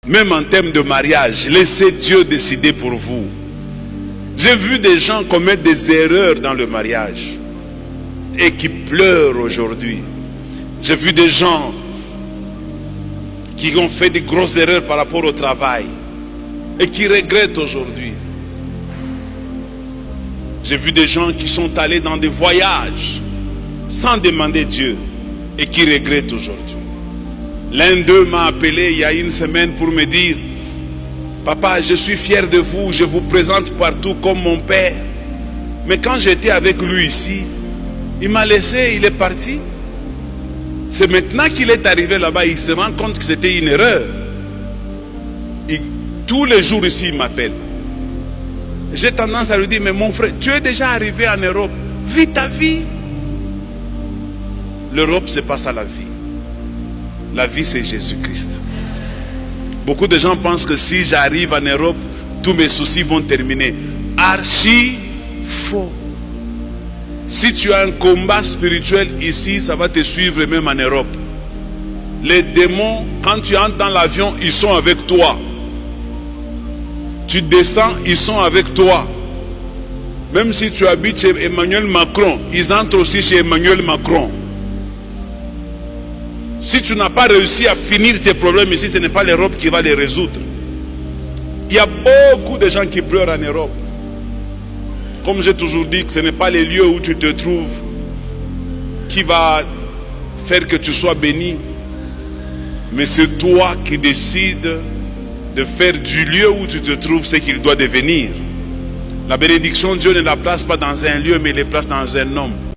Même en termes de mariage, laissez Dieu décider pour vous. J'ai vu des gens commettre des erreurs dans le mariage et qui pleurent aujourd'hui. J'ai vu des gens qui ont fait des grosses erreurs par rapport au travail et qui regrettent aujourd'hui. J'ai vu des gens qui sont allés dans des voyages sans demander Dieu et qui regrettent aujourd'hui. L'un d'eux m'a appelé il y a une semaine pour me dire: papa, je suis fier de vous, je vous présente partout comme mon père. Mais quand j'étais avec lui ici, il m'a laissé, il est parti. C'est maintenant qu'il est arrivé là-bas, il se rend compte que c'était une erreur. Tous les jours ici, il m'appelle. J'ai tendance à lui dire: mais mon frère, tu es déjà arrivé en Europe, vis ta vie. L'Europe, c'est pas ça la vie. La vie, c'est Jésus-Christ. Beaucoup de gens pensent que si j'arrive en Europe, tous mes soucis vont terminer. Archi faux. Si tu as un combat spirituel ici, ça va te suivre même en Europe. Les démons, quand tu entres dans l'avion, ils sont avec toi. Tu descends, ils sont avec toi. Même si tu habites chez Emmanuel Macron, ils entrent aussi chez Emmanuel Macron. Si tu n'as pas réussi à finir tes problèmes ici, ce n'est pas l'Europe qui va les résoudre. Il y a beaucoup de gens qui pleurent en Europe. Comme j'ai toujours dit, que ce n'est pas les lieux où tu te trouves qui va faire que tu sois béni. Mais c'est toi qui décides de faire du lieu où tu te trouves ce qu'il doit devenir. La bénédiction de Dieu ne la place pas dans un lieu, mais il la place dans un homme.